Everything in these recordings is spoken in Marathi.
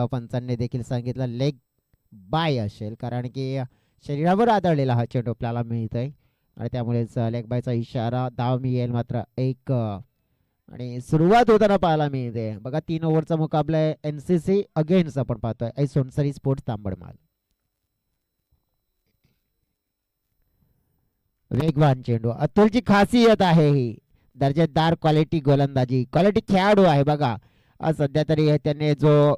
पंचांनी देखील सांगितलं लेग बाय असेल, कारण की शरीरावर आदळलेला हा चेंडू आपल्याला मिळतोय आणि त्यामुळेच लेग बायचा इशारा. धाव मिळेल मात्र एक आणि सुरुवात होताना पाहायला मिळते बघा. 3 ओव्हरचा मुकाबला आहे NCC अगेन्स्ट आपण पाहतोय सोनसरी स्पोर्ट्स तांबडमाल. वेगवान चेंडू, अतुलची खासियत आहे ही. दर्जेदार क्वालिटी गोलंदाजी, क्वालिटी खेळाडू आहे बघा. सध्या तरी त्याने जो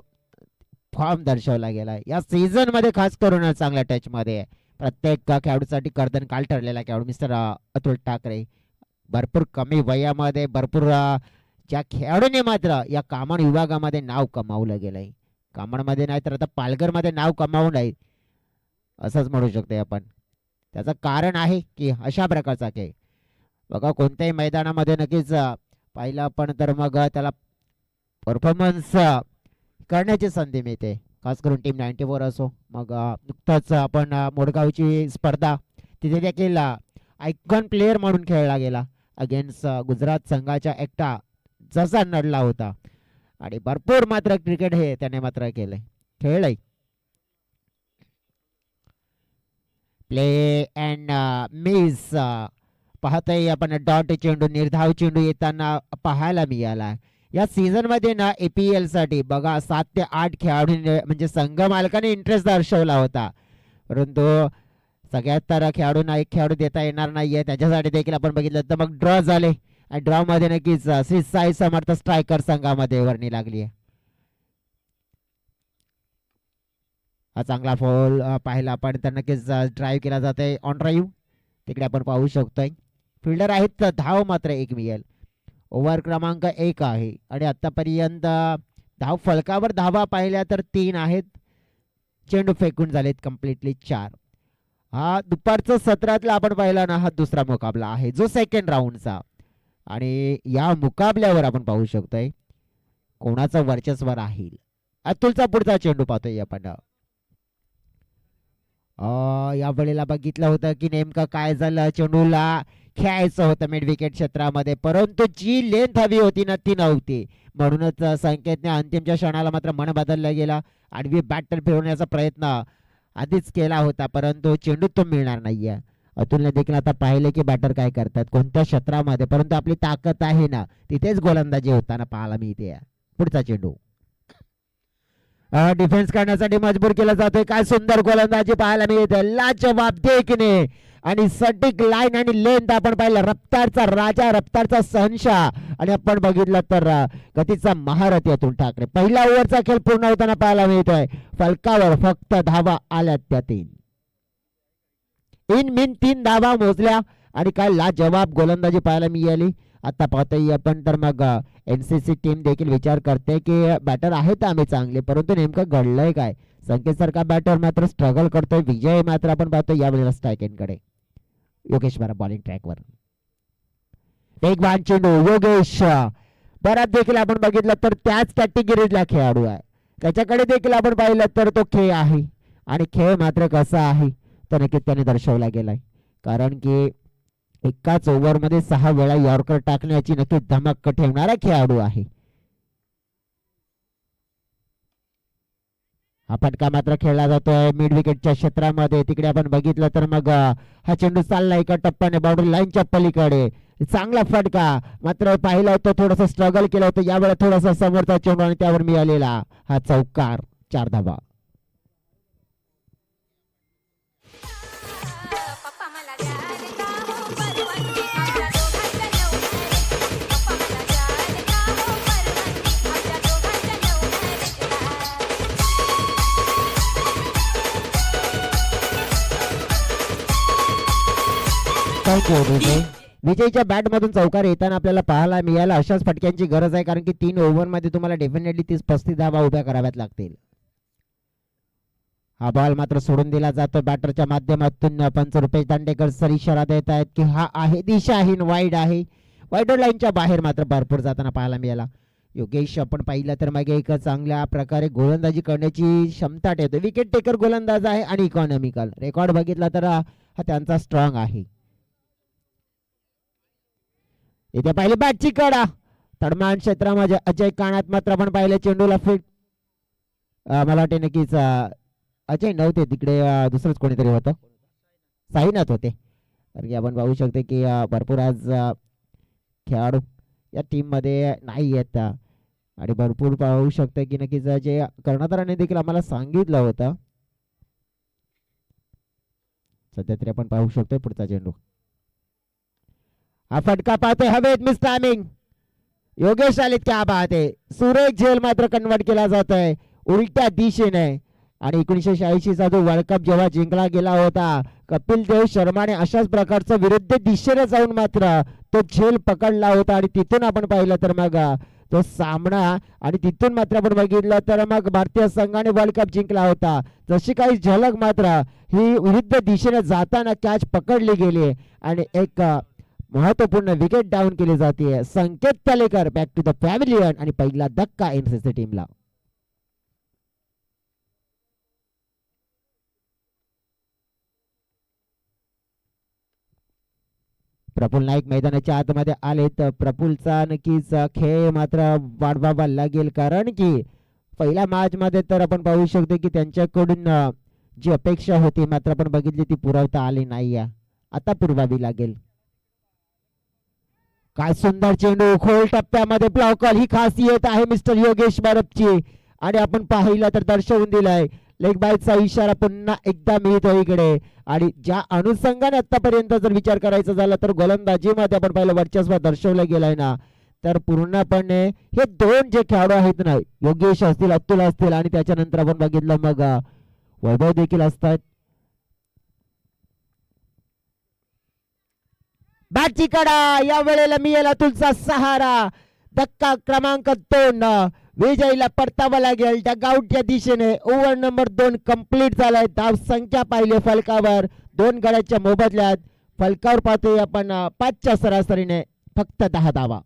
फॉर्म दर्शवला गेलाय या सीझन मध्ये, खास करून चांगल्या टच मध्ये प्रत्येक खेळाडूसाठी कर्दन काल ठरलेला खेळाडू मिस्टर अतुल ठाकरे. भरपूर कमी वयामध्ये भरपूर ज्या खेळाडूने मात्र या कामण विभागामध्ये नाव कमावलं गेलंय, कामणमध्ये नाही तर आता पालघरमध्ये नाव कमावून आहे असंच म्हणू शकतो आपण. त्याचं कारण आहे की अशा प्रकारचा खेळ बघा कोणत्याही मैदानामध्ये नक्कीच पाहिलं आपण तर मग त्याला परफॉर्मन्स करण्याची संधी मिळते, खास करून टीम 94 असो. मग नुकतंच आपण मोडगावची स्पर्धा, तिथे देखील आयकॉन प्लेअर म्हणून खेळला गेला अगेन्स्ट गुजरात संघाच्या एकटा जसा नडला होता आणि भरपूर मात्र क्रिकेट हे त्याने मात्र केलंय, खेळलंय. प्ले अँड मिस पाहतोय आपण. डॉट चेंडू, निर्धाव चेंडू येताना पाहायला मिळाला. या सीझन मध्ये ना APL साठी बघा 7 ते 8 खेळाडू म्हणजे संघ मालकाने इंटरेस्ट दर्शवला होता, परंतु सगळ्यात तर खेळाडूंना एक खेळाडू देता येणार नाहीये. त्याच्यासाठी देखील आपण बघितलं तर मग ड्रॉ झाले आणि ड्रॉ मध्ये नक्कीच श्री साई समर्थ स्ट्रायकर संघामध्ये वर्णी लागली आहे. हा चांगला फॉल पाहिला आपण तर नक्कीच ड्राईव्ह केला जाते ऑन ड्राईव्ह, तिकडे आपण पाहू शकतोय. फिल्डर आहेत तर धाव मात्र 1 मिळेल. ओव्हर क्रमांक 1 आहे आणि आतापर्यंत धाव फलकावर धावा पाहिल्या तर 3 आहेत. चेंडू फेकून झालेत कम्प्लिटली 4. हा दुपारचं सत्रातला आपण पाहिला ना हा दुसरा मुकाबला आहे जो सेकंड राऊंडचा, आणि या मुकाबल्यावर आपण पाहू शकतोय कोणाचं वर्चस्व राहील. अतुलचा पुढचा चेंडू पाहतोय आपण. या वेळेला बघितलं होतं की नेमकं काय झालं, चेंडूला खेळायचं होतं मिड विकेट क्षेत्रामध्ये, परंतु जी लेंथ हवी होती ना ती नव्हती, म्हणूनच संकेतने अंतिमच्या क्षणाला मात्र मन बदलला गेला. आडवी बॅटर फिरवण्याचा प्रयत्न आधीच केला होता, परंतु चेंडू तो मिळणार नाहीये. अतुलने देखील आता पाहिले की बॅटर काय करतात कोणत्या क्षेत्रामध्ये, परंतु आपली ताकद आहे ना तिथेच गोलंदाजी होताना पाहायला मिळते. पुढचा चेंडू डिफेन्स करण्यासाठी मजबूर केला जातोय. काय सुंदर गोलंदाजी पाहायला मिळते, लाजवाब देखणे आणि सटीक लाईन आणि लेंथ आपण पाहिलं. रफ्तारचा राजा, रफ्तारचा शहनशाह, आणि आपण बघितलं तर गतीचा महारथी अतुल ठाकरे. पहिल्या ओव्हरचा खेळ पूर्ण होताना पाहायला मिळतोय. फलकावर फक्त धावा आल्या त्या 3 इन मिन 3 धावा मोजल्या आणि काय लाजवाब गोलंदाजी पाहायला मिळाली. आता पाहतोय आपण तर मग NCC टीम देखील विचार करते की बॅटर आहेत आम्ही चांगले, परंतु नेमकं घडलंय काय. संकेत सारखा बॅटर मात्र स्ट्रगल करतोय. विजय मात्र आपण पाहतोय यावेळेला स्ट्राईक एंडकडे. योगेश बारा बॉलिंग ट्रॅकवर. वेगवान चेंडू योगेश बराच देखील आपण बघितलं तर त्याच कॅटेगरीतला खेळाडू आहे, त्याच्याकडे देखील आपण पाहिलं तर तो खेळ आहे आणि खेळ मात्र कसा आहे तर नक्कीच त्याने दर्शवला गेलाय, कारण की एकाच ओव्हरमध्ये 6 वेळा यॉर्कर टाकण्याची नक्कीच धमक ठेवणारा खेळाडू आहे. हा फटका मात्र खेळला जातोय मिड विकेटच्या क्षेत्रामध्ये. तिकडे आपण बघितलं तर मग हा चेंडू चालला एका टप्प्याने बाउंड्री लाईनच्या पलीकडे. चांगला फटका मात्र पाहिला होता, थोडस स्ट्रगल केलं होतं यावेळेला, थोडासा समोरचा चेंडू आणि त्यावर मिळालेला हा चौकार. 4 धावा. विजयच्या बॅट मधून चौकार येताना आपल्याला पाहायला मिळाला. अशाच फटक्यांची गरज आहे, कारण की 3 ओव्हर मध्ये तुम्हाला डेफिनेटली 30-35 धावा उभ्या कराव्यात लागतील. हा बॉल मात्र सोडून दिला जातो बॅटरच्या माध्यमातून. पंच रुपेश दांडेकर सर इशारा देत आहेत की हा आहे दिशाहीन वाईड आहे. वाईड लाईनच्या बाहेर मात्र भरपूर जाताना पाहायला मिळाला. योगेश आपण पाहिलं तर मग एक चांगल्या प्रकारे गोलंदाजी करण्याची क्षमता ठेवतो. विकेट टेकर गोलंदाज आहे आणि इकॉनॉमिकल. रेकॉर्ड बघितला तर हा त्यांचा स्ट्रॉंग आहे. इथे पाहिले बॅटची कडा तडमान क्षेत्रामध्ये अजय कानात मात्र आपण पाहिले चेंडूला फिट मला वाटते नक्कीच अजय नव्हते तिकडे, दुसरंच कोणीतरी होतं, साईनाथ होते. कारण की आपण पाहू शकतो की भरपूर आज खेळाडू या टीममध्ये नाही आहेत, आणि भरपूर पाहू शकतो की नक्कीच जे कर्णधाराने देखील आम्हाला सांगितलं होतं. सध्या तरी आपण पाहू शकतोय पुढचा चेंडू, हा फटका पाहतोय हवेत, मिस टायमिंग. योगेश आलेत, क्या बात आहे. सुरेख झेल मात्र कन्वर्ट केला जातोय उलट्या दिशेने. आणि 1986चा जो वर्ल्ड कप जेव्हा जिंकला गेला होता, कपिल देव शर्माने अशाच प्रकारचं विरुद्ध दिशेने जाऊन मात्र तो झेल पकडला होता. आणि तिथून आपण पाहिलं तर मग तो सामना, आणि तिथून मात्र आपण बघितलं तर मग भारतीय संघाने वर्ल्ड कप जिंकला होता. जशी काही झलक मात्र ही विरुद्ध दिशेने जाताना कॅच पकडली गेली आणि एक महत्वपूर्ण विकेट डाऊन केली जाते. Sanket Talekar back to the pavilion आणि पहिला धक्का एनसीसी टीमला. प्रफुल नाईक मैदानाच्या आतमध्ये आले तर प्रफुलचा नक्कीच खेळ मात्र वाढवावा लागेल, कारण की पहिल्या मॅच मध्ये तर आपण पाहू शकतो की त्यांच्याकडून जी अपेक्षा होती मात्र आपण बघितली ती पुरवता आली नाही, आता पुरवावी लागेल. काय सुंदर चेंडू खोल टप्प्यामध्ये ब्लॉकल, ही खासियत आहे मिस्टर योगेश बारपची. आणि आपण पाहिलं तर दर्शवून दिलाय, लेग बायचा इशारा पुन्हा एकदा मिळतो इकडे. आणि ज्या अनुषंगाने आतापर्यंत जर विचार करायचा झाला तर गोलंदाजीमध्ये आपण पाहिलं वर्चस्व दर्शवलं गेलंय ना, तर पूर्णपणे हे दोन जे खेळाडू आहेत ना, योगेश असतील, अतुल असतील, आणि त्याच्यानंतर आपण बघितलं मग वैभव देखील असतात. बॅटची कडा, या वेळेला मिळेल अतुलचा सहारा. धक्का क्रमांक 2, विजयला परतावा लागेल डगआउटच्या दिशेने. ओव्हर नंबर 2 कंप्लीट झालाय. धाव संख्या पाहिली फलकावर 2 गड्याच्या मोबदल्यात. फलकावर पाहतोय आपण 5च्या सरासरीने फक्त 10 धावा.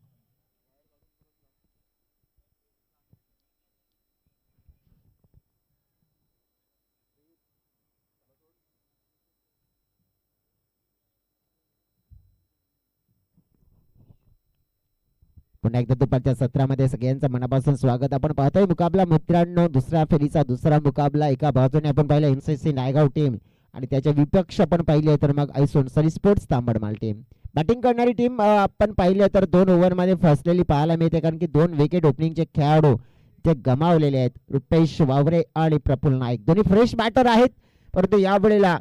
पुन्हा एकदा दुपारच्या सत्रामध्ये सगळ्यांचं मनापासून स्वागत. आपण पाहतोय मुकाबला मित्रांनो, दुसऱ्या फेरीचा दुसरा मुकाबला. एका बाजूने आपण पाहिलं एनसीसी नायगाव टीम आणि त्याचे विपक्ष आपण पाहिले तर मग आई सोनसरी स्पोर्ट्स तांबडमाल टीम. बॅटिंग करणारी टीम आपण पाहिले तर 2 ओव्हरमध्ये फसलेली पाहायला मिळते, कारण की 2 विकेट ओपनिंगचे खेळाडू ते गमावलेले आहेत. रुपेश वावरे आणि प्रफुल नाईक दोन्ही फ्रेश बॅटर आहेत, परंतु यावेळेला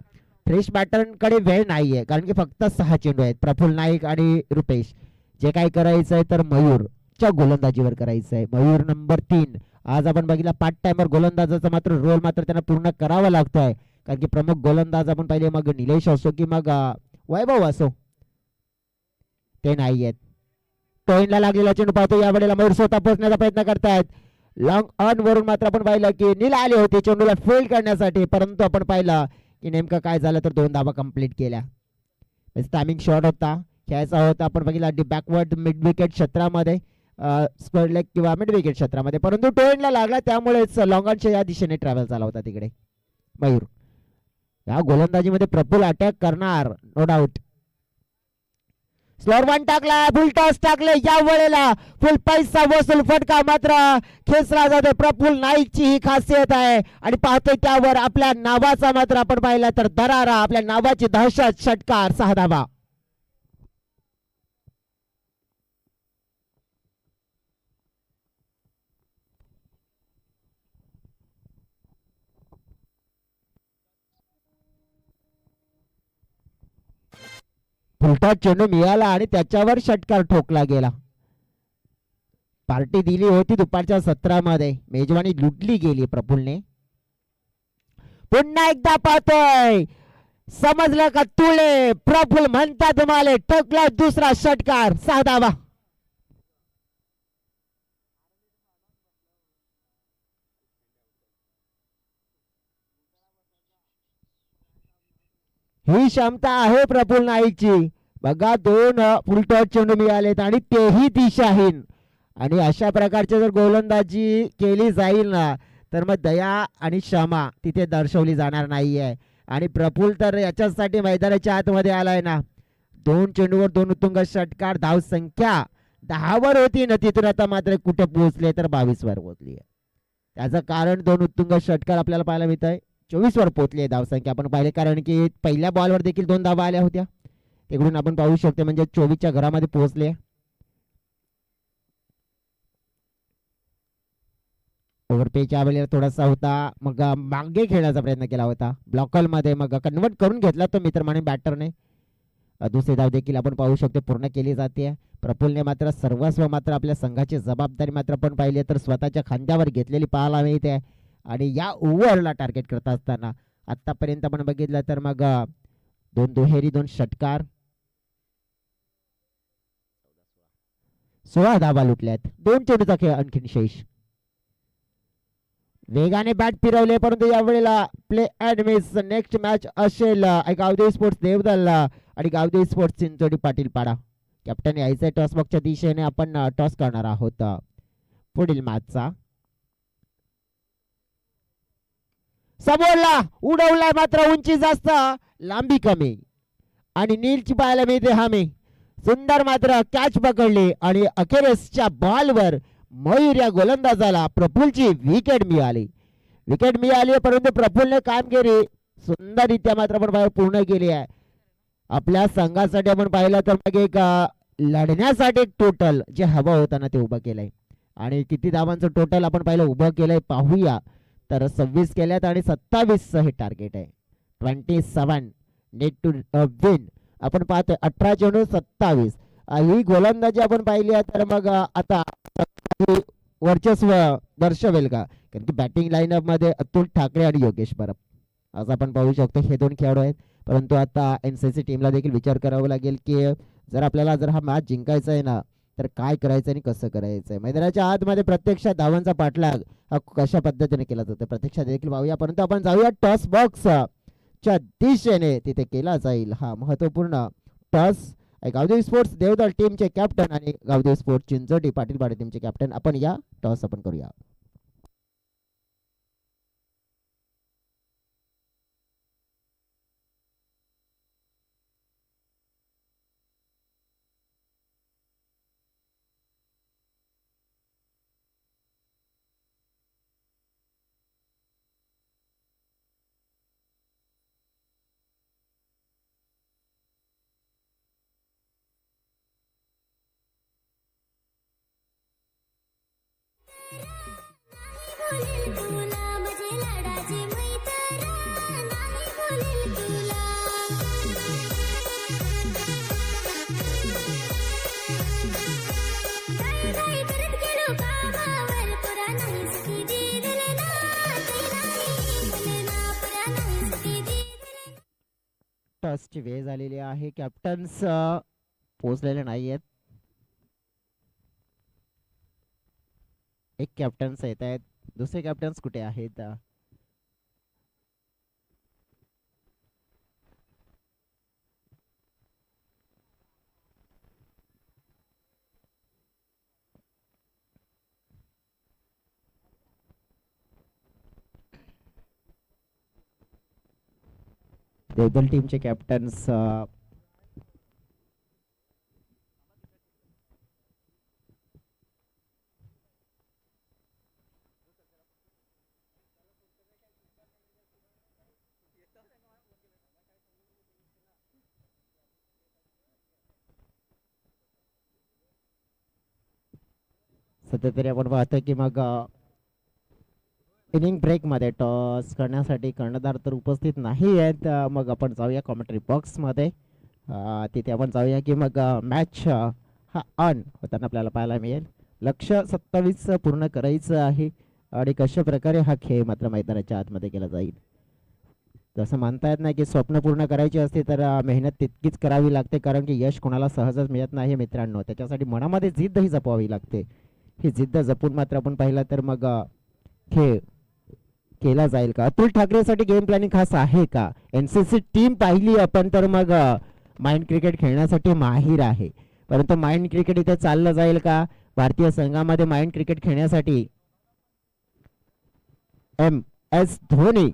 फ्रेश बॅटरकडे वेळ नाहीये, कारण की फक्त 6 चेंडू आहेत. प्रफुल नाईक आणि रुपेश जे काय करायचंय तर मयूरच्या गोलंदाजीवर करायचंय. मयूर नंबर 3 आज आपण बघितला पार्ट टाइमर गोलंदाजाचा मात्र रोल मात्र त्यांना पूर्ण करावा लागतोय, कारण की प्रमुख गोलंदाज आपण पाहिले मग निलेश असो की मग वैभव असो ते नाही आहेत. टोईनला लागलेला चेंडू पाहतो, यावेळेला मयूर स्वतः पोहोचण्याचा प्रयत्न करतायत. लॉंग ऑन वरून मात्र आपण पाहिलं की नील आले होते चेंडूला फील्ड करण्यासाठी, परंतु आपण पाहिलं की नेमकं काय झालं तर 2 धावा कंप्लीट केल्या. टायमिंग शॉट होता, खेळायचा होता. आपण बघितला बॅकवर्ड मिड विकेट क्षेत्रामध्ये, स्क्वेअर लेग किंवा मिड विकेट क्षेत्रामध्ये, परंतु टोईनला लागला, त्यामुळेच लॉंग ऑनच्या या दिशेने ट्रॅव्हल झाला होता तिकडे. मयूर या गोलंदाजीमध्ये प्रफुल अटॅक करणार नो डाऊट. स्लोअर वन टाकला, फुल टॉस टाकले, या वेळेला फुल पैसा वसूल फटका मात्र खेचला जातो. प्रफुल नाईकची ही खासियत आहे आणि पाहतोय त्यावर आपल्या नावाचा मात्र आपण पाहिला तर दरारा, आपल्या नावाची दहशत. षटकार 6 धावा. फुलटॉस चेंडू मिळाला आणि त्याच्यावर षटकार ठोकला गेला. पार्टी दिली होती दुपारच्या सत्रामध्ये, मेजवानी लुटली गेली प्रफुलने. पुन्हा एकदा पाहतोय, समजलं का तुळे, प्रफुल म्हणतात तुम्हाला, ठोकला दुसरा षटकार. 6 धावा. ही क्षमता आहे प्रफुल नाईकची. बघा 2 फुलटॉस चेंडू मिळालेत आणि तेही दिशाहीन. आणि अशा प्रकारची जर गोलंदाजी केली जाईल ना तर मग दया आणि क्षमा तिथे दर्शवली जाणार नाहीये. आणि प्रफुल तर याच्यासाठी मैदानाच्या आतमध्ये आलाय ना. 2 चेंडूवर 2 उत्तुंग षटकार, धाव संख्या 10 वर होती ना, तिथून आता मात्र कुठे पोहोचले तर 22 वर पोहोचली. त्याचं कारण दोन उत्तुंग षटकार आपल्याला पाहायला मिळत आहे. 24 वर पोहोचली धावसंख्या आपण पाहिले, कारण की पहिल्या बॉलवर देखील 2 धावा आल्या होत्या. तिकडून आपण पाहू शकतो म्हणजे 24च्या घरामध्ये पोहोचले. ओव्हरपेच्या वेळेला थोडासा होता, मग मागे खेळण्याचा प्रयत्न केला होता ब्लॉकल मध्ये, मग कन्वर्ट करून घेतला तो मित्रमाने बॅटरने. दुसरी धाव देखील आपण पाहू शकतो पूर्ण केली जाते. प्रफुल्लने मात्र सर्वस्व मात्र आपल्या संघाची जबाबदारी मात्र आपण पाहिली तर स्वतःच्या खांद्यावर घेतलेली पाहायला मिळते. आणि या ओव्हरला टार्गेट करत असताना आतापर्यंत आपण बघितलं तर मग 2 दुहेरी 2 षटकार, 16 धावा लुटल्यात. 2 चेंडूचा खेळ आणखीन शेष. वेगाने बॅट फिरवले परंतु यावेळेला play and miss. Next match असेल गावदेवी स्पोर्ट्स देवदल आणि गावदेवी स्पोर्ट्स चिंचोडी पाटील पाडा. कॅप्टन यायचे टॉस बॉक्सच्या दिशेने आपण टॉस करणार आहोत पुढील मॅचचा. समोरला उडवलाय मात्र उंची जास्त लांबी कमी आणि नीलची पाहायला मिळते हमी. सुंदर मात्र कॅच पकडली आणि अखेरच्या बॉलवर मयूर या गोलंदाजाला प्रफुल्लची विकेट मिळाली. विकेट मिळाली परंतु प्रफुल्लने कामगिरी सुंदररित्या मात्र आपण पूर्ण केली आहे. आपल्या संघासाठी आपण पाहिलं तर मग एक लढण्यासाठी एक टोटल जे हवं होतं ना ते उभं केलंय. आणि किती धावांचं टोटल आपण पाहिलं उभं केलंय पाहूया तर 26 केल्यात आणि 27 हे टार्गेट आहे. 27 नेट टू विन आपण पाहतोय. 18 चेंडू 27 ही गोलंदाजी आपण पाहिली आहे तर मग आता वर्चस्व दर्शवेल का, कारण की बॅटिंग लाईनअप मध्ये अतुल ठाकरे आणि योगेश परब असं आपण पाहू शकतो हे 2 खेळाडू आहेत. परंतु आता एनसीसी टीमला देखील विचार करावा लागेल की जर आपल्याला जर हा मॅच जिंकायचा आहे ना तर काय करायचं आणि कसं करायचं आहे. मैदानाच्या आतमध्ये प्रत्यक्षात धावांचा पाठलाग हा कशा पद्धतीने केला जातो प्रत्यक्षात देखील पाहूया. परंतु आपण जाऊया टॉस बॉक्स च्या दिशेने, तिथे केला जाईल हा महत्वपूर्ण टॉस. गावदेवी स्पोर्ट्स देवदल टीमचे कॅप्टन आणि गावदेवी स्पोर्ट्स चिंचोटी पाटील पाडे टीमचे कॅप्टन आपण या टॉस आपण करूया. टॉसची वेळ झालेली आहे. कॅप्टन्स पोहोचलेले नाही आहेत. एक कॅप्टन्स येत आहेत, दुसरे कॅप्टन्स कुठे आहेत? देवदल टीमचे कॅप्टन्स सध्या तरी आपण पाहतोय की मग इनिंग ब्रेक मध्ये टॉस करण्यासाठी कर्णधार तर उपस्थित नाही आहेत. मग आपण जाऊया कॉमेंट्री बॉक्स मध्ये, तिथे आपण जाऊया की मग मॅच हा ऑन होताना आपल्याला पाहायला मिळेल. लक्ष 27 पूर्ण करायचं आहे आणि कशा प्रकारे हा खेळ मात्र मैदानाच्या आतमध्ये केला जाईल. जसं म्हणता येत नाही की स्वप्न पूर्ण करायची असते तर मेहनत तितकीच करावी लागते, कारण की यश कोणाला सहजच मिळत नाही मित्रांनो. त्याच्यासाठी मनामध्ये जिद्द ही जपवावी लागते. ही जिद्द जपून मात्र आपण पाहिला तर मग खेळ केला जाईल का. अतुल ठाकरेसाठी गेम प्लॅनिंग खास आहे का. एनसीसी टीम पाहिली आपण तर मग माइंड क्रिकेट खेळण्यासाठी माहीर आहे, परंतु माइंड क्रिकेट इथे चाललं जाईल का. भारतीय संघामध्ये माइंड क्रिकेट खेळण्यासाठी MS धोनी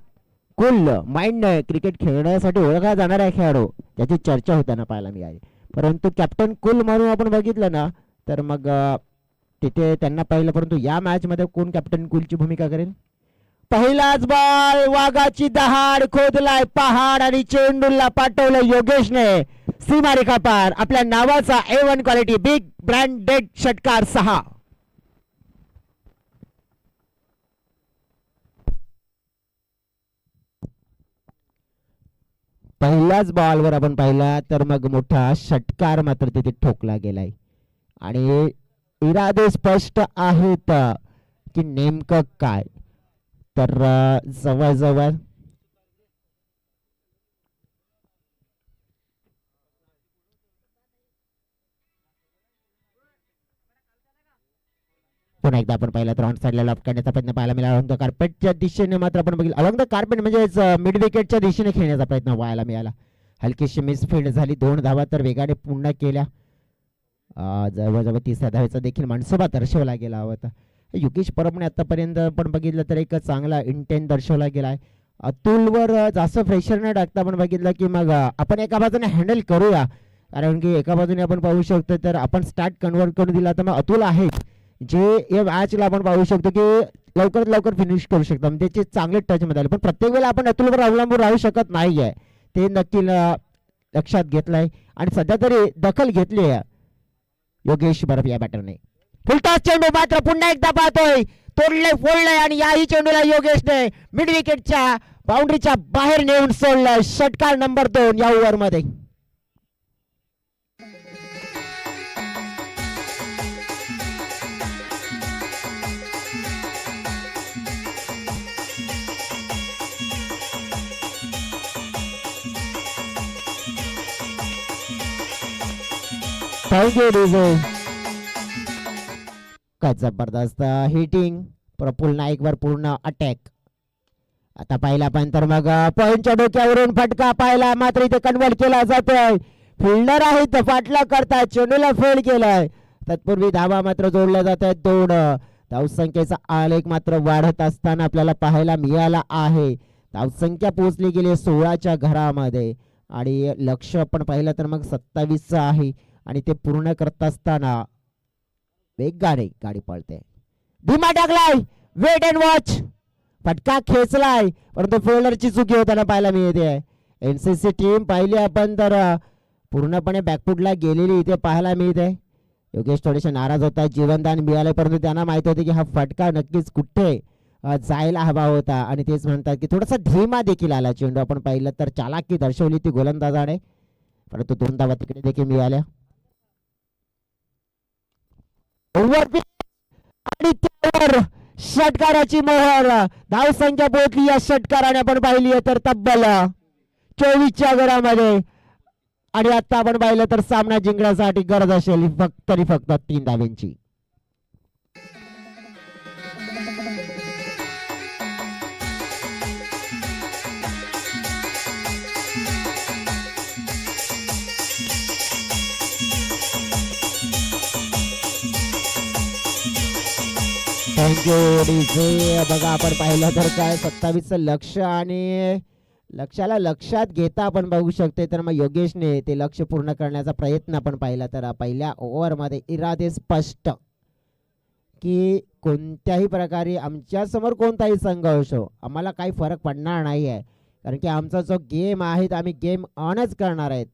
कुल माइंड क्रिकेट खेळण्यासाठी ओळखला जाणारा खेळाडू त्याची चर्चा होताना पाहायला मिळाली. परंतु कॅप्टन कुल म्हणून आपण बघितलं ना तर मग तिथे त्यांना पाहिलं, परंतु या मॅच मध्ये कोण कॅप्टन कूलची भूमिका करेल? पहिलाच बॉल, वाघाची दहाड, खोदलाय पहाड आणि चेंडूला पाठवलं योगेशने सीमारेखा पार. आपल्या नावाचा A1 क्वालिटी बिग ब्रँडेड षटकार 6. पहिल्याच बॉलवर आपण पाहिला तर मग मोठा षटकार मात्र तिथे ठोकला गेलाय आणि इरादे स्पष्ट आहेत की नेमकं काय. तर जवळजवळ पुन्हा एकदा आपण पाहिलं तर ऑन साईडला लॉफ्ट करण्याचा प्रयत्न पाहायला मिळाला. अलॉंग द कार्पेटच्या दिशेने मात्र आपण बघितलं, अलॉंग द कार्पेट म्हणजेच मिड विकेटच्या दिशेने खेळण्याचा प्रयत्न पाहायला मिळाला. हलकीशी मिसफील्ड झाली. 2 धावा तर वेगाने पूर्ण केल्या. जवळजवळ 30 धावेचा देखील मनसुबा दर्शवला गेला होता. योगेश परबने आतापर्यंत आपण बघितलं तर एक चांगला इंटेंट दर्शवला गेलाय. अतुलवर जास्त प्रेशर न टाकता आपण बघितलं की मग आपण एका बाजूने हँडल करूया, कारण की एका बाजूने आपण पाहू शकतो तर आपण स्टार्ट कन्वर्ट करून दिला तर मग अतुल आहे जे या मॅचला आपण पाहू शकतो की लवकरात लवकर फिनिश करू शकतो, म्हणजे त्याचे चांगले टच मध्ये आले. पण प्रत्येक वेळेला आपण अतुलवर अवलंबून राहू शकत नाहीये, ते नक्की लक्षात घेतलंय आणि सध्या तरी दखल घेतली आहे योगेश बरफ या बॅटरने. फुलटॉस चेंडू मात्र पुन्हा एकदा पाहतोय, तोडले फोडले आणि याही चेंडूला योगेशने मिड विकेटच्या बाउंड्रीच्या बाहेर नेऊन सोडलं. षटकार नंबर 2 या ओव्हर मध्ये. Thank you DJ. काय जबरदस्त हिटिंग प्रफुल्ल नाईक वर पूर्ण अटॅक. आता पाहिला पण तर मग पॉइंटच्या डोक्यावरून फटका पाहिला, मात्र इथे कन्वर्ट केला जातोय. फिल्डर आहेत पाठला करताय, चेंडूला फेल केलाय. तत्पूर्वी धावा मात्र जोडल्या जात आहेत 2. धावसंख्येचा आलेख मात्र वाढत असताना आपल्याला पाहायला मिळाला आहे. धावसंख्या पोहोचली गेली 16च्या घरामध्ये आणि लक्ष आपण पाहिलं तर मग 27 आहे आणि ते पूर्ण करत असताना वेगाने गाडी पळते. धीमा टाकलाय, वेट अँड वॉच, फटका खेचलाय, परंतु फिल्डरची चुकी होताना पाहायला मिळते. एनसीसी टीम पाहिली आपण तर पूर्णपणे बॅकफुटला गेलेली इथे पाहायला मिळते. योगेश थोडेसे नाराज होता, जीवनदान मिळाले, परंतु त्यांना माहित होते की हा फटका नक्कीच कुठे जायला हवा होता आणि तेच म्हणतात की थोडासा धीमा देखील आला चेंडू. आपण पाहिलं तर चालाकी दर्शवली ती गोलंदाजाने, परंतु 2 धावा तिकडे देखील मिळाल्या. आणि त्यावर षटकाराची मोहर. धावसंख्या पोहोचली या षटकाराने आपण पाहिली तर तब्बल 24च्या घरामध्ये आणि आता आपण पाहिलं तर सामना जिंकण्यासाठी गरज असेल फक्त 3 धाव्यांची. Thank you DJ. बघा आपण पाहिलं तर काय 27 लक्ष आणि लक्षाला लक्षात घेता आपण बघू शकतो तर मग योगेशने ते लक्ष पूर्ण करण्याचा प्रयत्न आपण पाहिला. तर पहिल्या ओव्हरमध्ये इरादे स्पष्ट की कोणत्याही प्रकारे आमच्या समोर कोणताही संघर्ष हो, आम्हाला काही फरक पडणार नाही आहे, कारण की आमचा जो गेम आहे आम्ही गेम ऑनच करणार आहेत.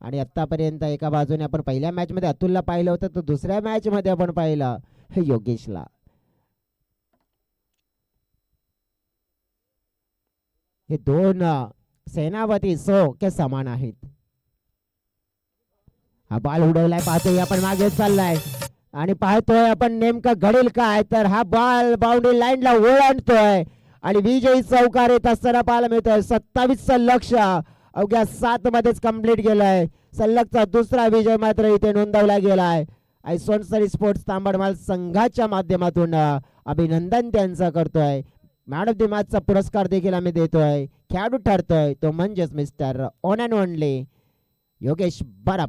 आणि आतापर्यंत एका बाजूने आपण पहिल्या मॅच मध्ये अतुलला पाहिलं होतं, तर दुसऱ्या मॅच मध्ये आपण पाहिलं हे योगेशला. हे 2 सेनापती सो के समान आहेत. हा बॉल उडवलाय, पाहतोय आपण मागे चाललाय आणि पाहतोय आपण नेमकं घडेल काय. तर हा बॉल बाउंड्री लाईनला ओलांडतोय आणि विजयी चौकार येत असताना पाहायला मिळतोय. 27 लक्ष अवघ्या 7 मध्येच कंप्लीट केलाय. सलगचा दुसरा विजय मात्र इथे नोंदवला गेलाय. आणि सोनसरी स्पोर्ट्स तांबडमाल संघाच्या माध्यमातून अभिनंदन त्यांचं करतोय. मॅन ऑफ द मॅचचा पुरस्कार देखील आम्ही देतोय. खेळाडू ठरतोय तो म्हणजेच mister on and only Yogesh बरफ.